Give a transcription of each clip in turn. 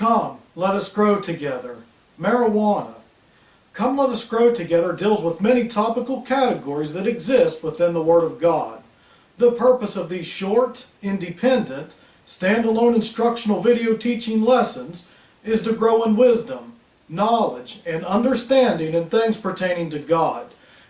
Come, let us grow together. Marijuana. Come, let us grow together deals with many topical categories that exist within the Word of God. The purpose of these short, independent, standalone instructional video teaching lessons is to grow in wisdom, knowledge, and understanding in things pertaining to God.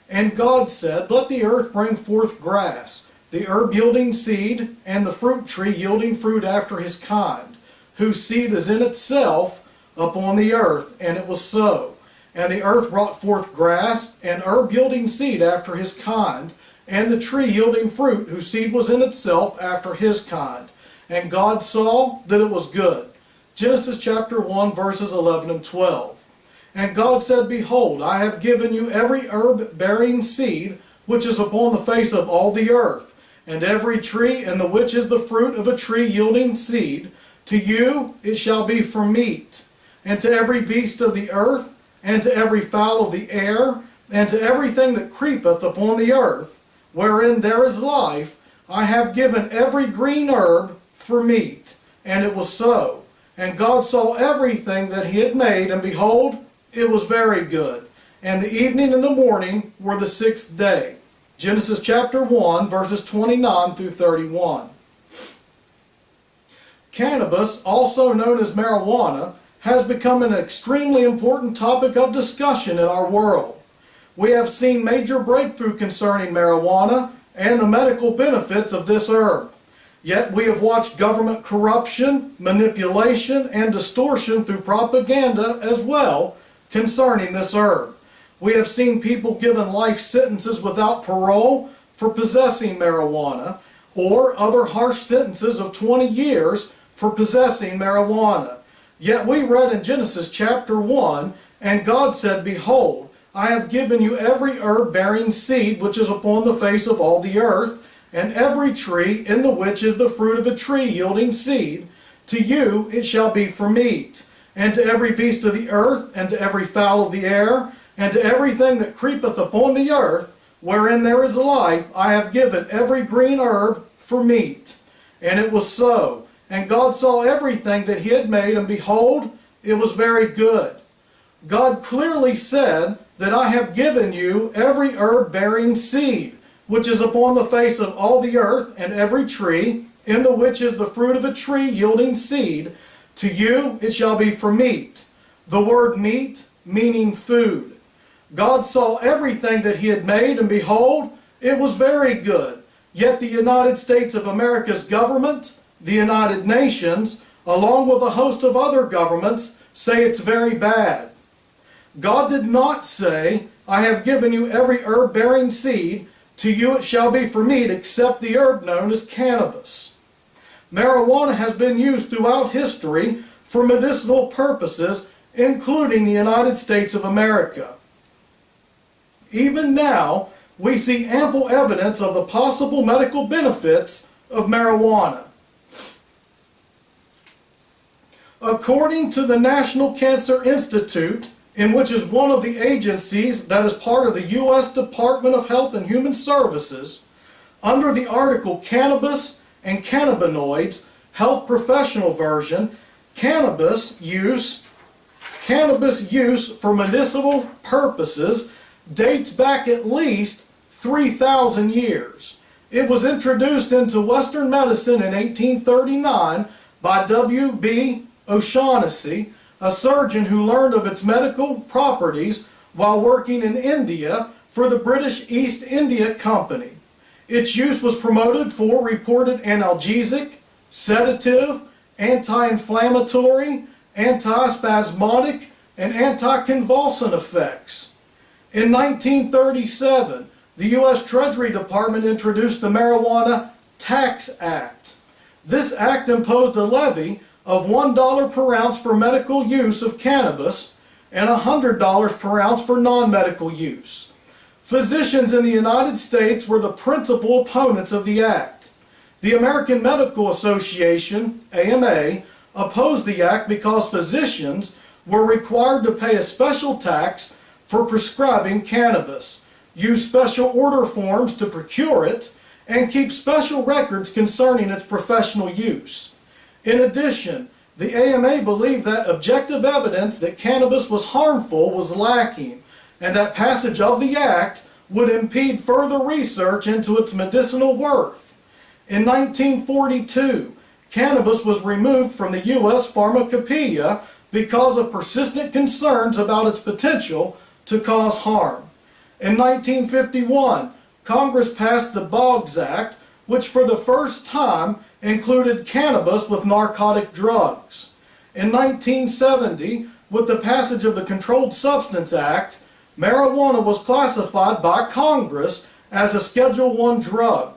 And God said, "Let the earth bring forth grass, the herb yielding seed, and the fruit tree yielding fruit after his kind, whose seed is in itself upon the earth." And it was so. And the earth brought forth grass, and herb yielding seed after his kind, and the tree yielding fruit, whose seed was in itself after his kind. And God saw that it was good. Genesis chapter 1, verses 11 and 12. And God said, "Behold, I have given you every herb bearing seed, which is upon the face of all the earth, and every tree in the which is the fruit of a tree yielding seed. To you it shall be for meat, and to every beast of the earth, and to every fowl of the air, and to everything that creepeth upon the earth, wherein there is life, I have given every green herb for meat." And it was so. And God saw everything that he had made, and behold, it was very good. And the evening and the morning were the sixth day. Genesis chapter 1, verses 29 through 31. Cannabis, also known as marijuana, has become an extremely important topic of discussion in our world. We have seen major breakthrough concerning marijuana and the medical benefits of this herb. Yet we have watched government corruption, manipulation, and distortion through propaganda as well concerning this herb. We have seen people given life sentences without parole for possessing marijuana, or other harsh sentences of 20 years for possessing marijuana. Yet we read in Genesis chapter 1, and God said, "Behold, I have given you every herb bearing seed which is upon the face of all the earth, and every tree in the which is the fruit of a tree yielding seed. To you it shall be for meat. And to every beast of the earth, and to every fowl of the air, and to everything that creepeth upon the earth, wherein there is life, I have given every green herb for meat." And it was so. And God saw everything that he had made, and behold, it was very good. God clearly said that I have given you every herb bearing seed, which is upon the face of all the earth, and every tree, in the which is the fruit of a tree yielding seed. To you it shall be for meat. The word meat meaning food. God saw everything that he had made, and behold, it was very good. Yet the United States of America's government, the United Nations, along with a host of other governments, say it's very bad. God did not say, "I have given you every herb bearing seed, to you it shall be for meat," except the herb known as cannabis. Marijuana has been used throughout history for medicinal purposes, including the United States of America. Even now, we see ample evidence of the possible medical benefits of marijuana. According to the National Cancer Institute, in which is one of the agencies that is part of the U.S. Department of Health and Human Services, under the article Cannabis and Cannabinoids, Health Professional Version, cannabis use for medicinal purposes dates back at least 3,000 years. It was introduced into Western medicine in 1839 by W.B. O'Shaughnessy, a surgeon who learned of its medical properties while working in India for the British East India Company. Its use was promoted for reported analgesic, sedative, anti-inflammatory, antispasmodic, and anticonvulsant effects. In 1937, the U.S. Treasury Department introduced the Marijuana Tax Act. This act imposed a levy of $1 per ounce for medical use of cannabis and $100 per ounce for non-medical use. Physicians in the United States were the principal opponents of the act. The American Medical Association, AMA, opposed the act because physicians were required to pay a special tax for prescribing cannabis, use special order forms to procure it, and keep special records concerning its professional use. In addition, The AMA believed that objective evidence that cannabis was harmful was lacking, and that passage of the act would impede further research into its medicinal worth. In 1942, cannabis was removed from the U.S. Pharmacopoeia because of persistent concerns about its potential to cause harm. In 1951, Congress passed the Boggs Act, which for the first time included cannabis with narcotic drugs. In 1970, with the passage of the Controlled Substance Act, marijuana was classified by Congress as a Schedule I drug.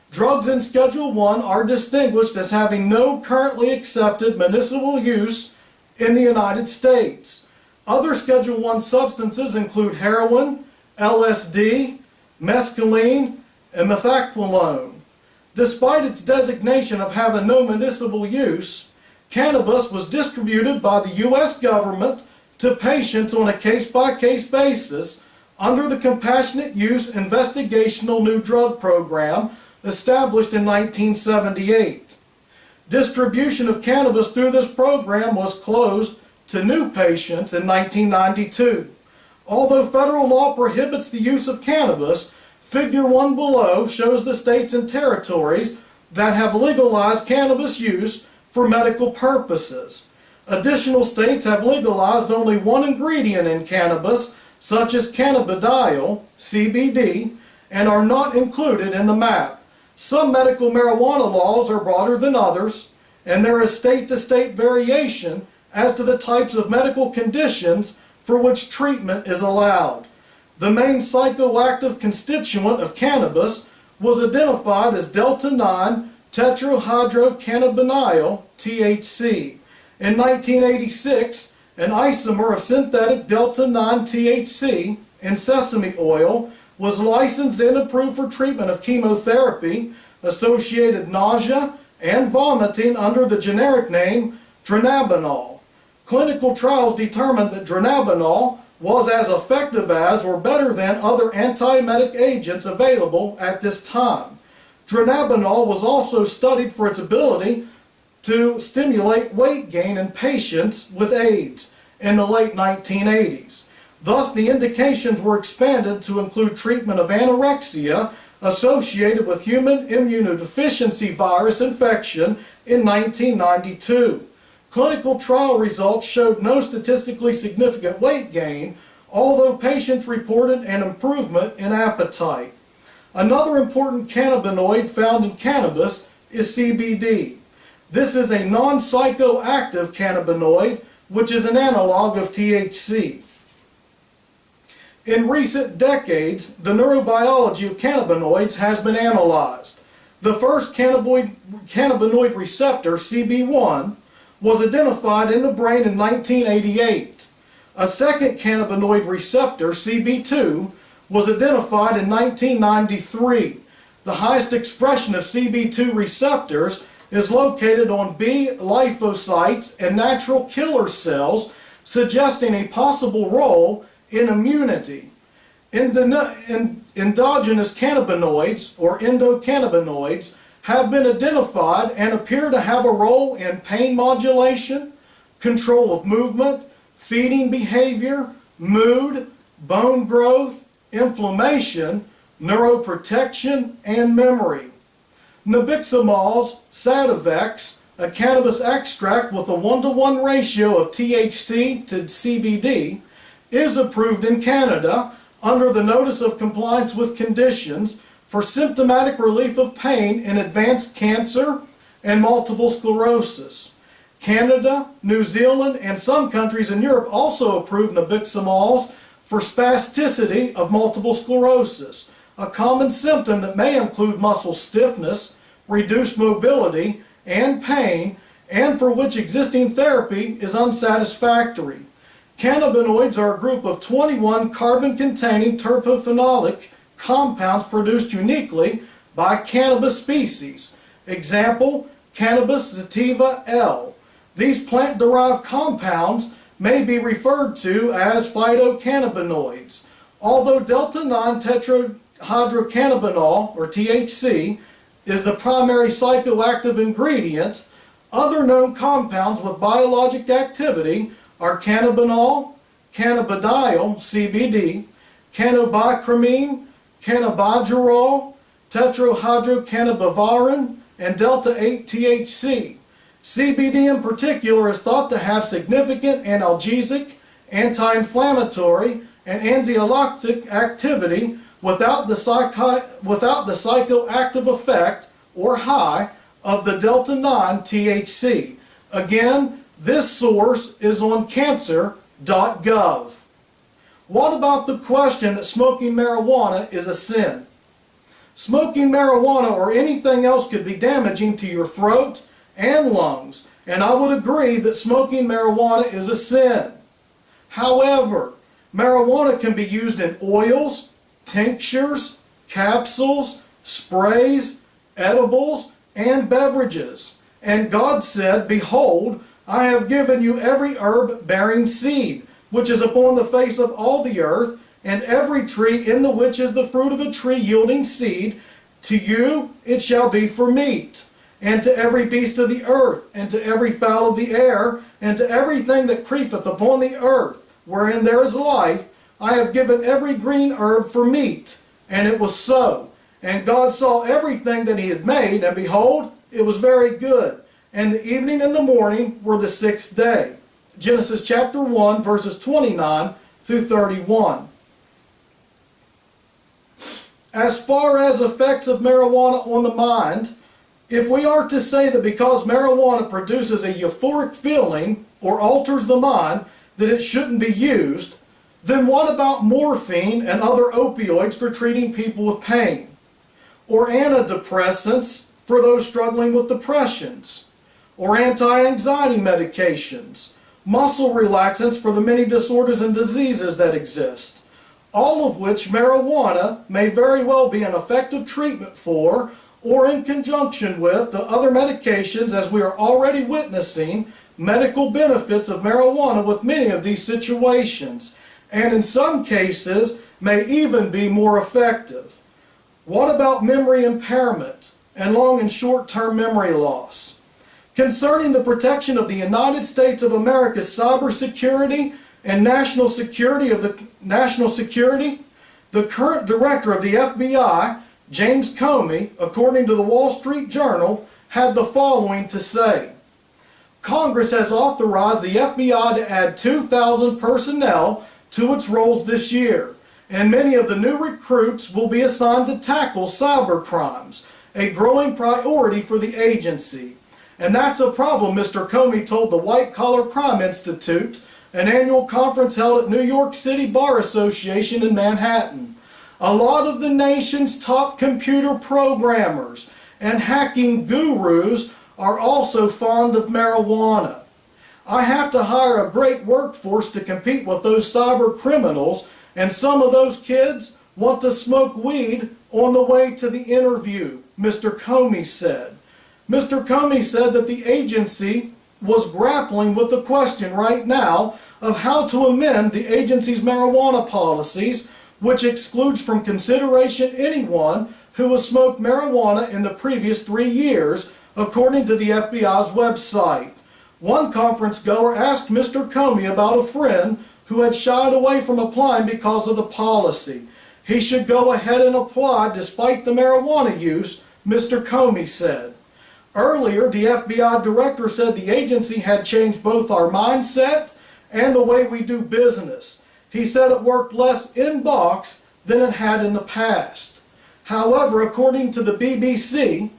Drugs in Schedule I are distinguished as having no currently accepted medicinal use in the United States. Other Schedule I substances include heroin, LSD, mescaline, and methaqualone. Despite its designation of having no medicinal use, cannabis was distributed by the U.S. government to patients on a case-by-case basis under the Compassionate Use Investigational New Drug Program established in 1978. Distribution of cannabis through this program was closed to new patients in 1992. Although federal law prohibits the use of cannabis, Figure 1 below shows the states and territories that have legalized cannabis use for medical purposes. Additional states have legalized only one ingredient in cannabis, such as cannabidiol, CBD, and are not included in the map. Some medical marijuana laws are broader than others, and there is state-to-state variation as to the types of medical conditions for which treatment is allowed. The main psychoactive constituent of cannabis was identified as delta-9 tetrahydrocannabinol, THC. In 1986, an isomer of synthetic delta-9 THC in sesame oil was licensed and approved for treatment of chemotherapy, associated nausea, and vomiting under the generic name dronabinol. Clinical trials determined that dronabinol was as effective as or better than other antiemetic agents available at this time. Dronabinol was also studied for its ability to stimulate weight gain in patients with AIDS in the late 1980s. Thus, the indications were expanded to include treatment of anorexia associated with human immunodeficiency virus infection in 1992. Clinical trial results showed no statistically significant weight gain, although patients reported an improvement in appetite. Another important cannabinoid found in cannabis is CBD. This is a non-psychoactive cannabinoid, which is an analog of THC. In recent decades, the neurobiology of cannabinoids has been analyzed. The first cannabinoid receptor, CB1, was identified in the brain in 1988. A second cannabinoid receptor, CB2, was identified in 1993. The highest expression of CB2 receptors is located on B lymphocytes and natural killer cells, suggesting a possible role in immunity. Endogenous cannabinoids, or endocannabinoids, have been identified and appear to have a role in pain modulation, control of movement, feeding behavior, mood, bone growth, inflammation, neuroprotection, and memory. Nabiximols Sativex, a cannabis extract with a 1-to-1 ratio of THC to CBD, is approved in Canada under the Notice of Compliance with Conditions for symptomatic relief of pain in advanced cancer and multiple sclerosis. Canada, New Zealand, and some countries in Europe also approve nabiximols for spasticity of multiple sclerosis, a common symptom that may include muscle stiffness, reduced mobility, and pain, and for which existing therapy is unsatisfactory. Cannabinoids are a group of 21 carbon-containing terpenolic compounds produced uniquely by cannabis species. Example, cannabis sativa L. These plant-derived compounds may be referred to as phytocannabinoids. Although delta-9 tetrahydrocannabinol, or THC, is the primary psychoactive ingredient, Other known compounds with biologic activity are cannabinol, cannabidiol, CBD, cannabichromine, cannabigerol, tetrahydrocannabivarin, and delta-8 THC. CBD in particular is thought to have significant analgesic, anti-inflammatory, and anxiolytic activity without the psychoactive effect or high of the delta-9 THC. Again, this source is on cancer.gov. What about the question that smoking marijuana is a sin? Smoking marijuana or anything else could be damaging to your throat and lungs, and I would agree that smoking marijuana is a sin. However, marijuana can be used in oils, tinctures, capsules, sprays, edibles, and beverages. And God said, "Behold, I have given you every herb bearing seed, which is upon the face of all the earth, and every tree in the which is the fruit of a tree yielding seed. To you it shall be for meat. And to every beast of the earth, and to every fowl of the air, and to everything that creepeth upon the earth, wherein there is life, I have given every green herb for meat." And it was so. And God saw everything that he had made, and behold, it was very good. And the evening and the morning were the sixth day. Genesis chapter 1, verses 29 through 31. As far as effects of marijuana on the mind, if we are to say that because marijuana produces a euphoric feeling or alters the mind, that it shouldn't be used, then what about morphine and other opioids for treating people with pain? Or antidepressants for those struggling with depressions? Or anti-anxiety medications? Muscle relaxants for the many disorders and diseases that exist? All of which marijuana may very well be an effective treatment for, or in conjunction with the other medications, as we are already witnessing medical benefits of marijuana with many of these situations, and in some cases may even be more effective. What about memory impairment and long and short-term memory loss? Concerning the protection of the United States of America's cybersecurity and national security, the current director of the FBI, James Comey, according to the Wall Street Journal, had the following to say. Congress has authorized the FBI to add 2,000 personnel to its roles this year, and many of the new recruits will be assigned to tackle cyber crimes, a growing priority for the agency. And that's a problem, Mr. Comey told the White Collar Crime Institute, an annual conference held at New York City Bar Association in Manhattan. A lot of the nation's top computer programmers and hacking gurus are also fond of marijuana. I have to hire a great workforce to compete with those cyber criminals, and some of those kids want to smoke weed on the way to the interview, Mr. Comey said. Mr. Comey said that the agency was grappling with the question right now of how to amend the agency's marijuana policies, which excludes from consideration anyone who has smoked marijuana in the previous 3 years, according to the FBI's website. One conference goer asked Mr. Comey about a friend who had shied away from applying because of the policy. He should go ahead and apply despite the marijuana use, Mr. Comey said. Earlier, the FBI director said the agency had changed both our mindset and the way we do business. He said it worked less in box than it had in the past. However, according to the BBC,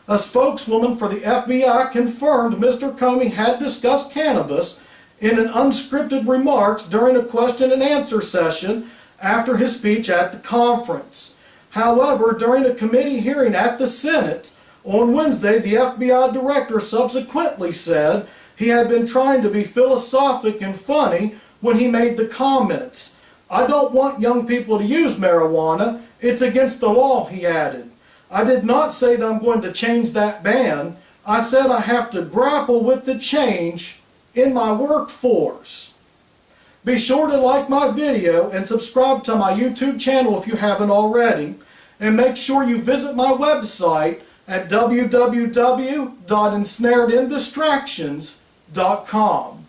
a spokeswoman for the FBI confirmed Mr. Comey had discussed cannabis in an unscripted remarks during a question and answer session after his speech at the conference. However, during a committee hearing at the Senate on Wednesday, the FBI director subsequently said he had been trying to be philosophic and funny when he made the comments. "I don't want young people to use marijuana. It's against the law," he added. "I did not say that I'm going to change that ban. I said I have to grapple with the change in my workforce." Be sure to like my video and subscribe to my YouTube channel if you haven't already. And make sure you visit my website at www.ensnaredindistractions.com.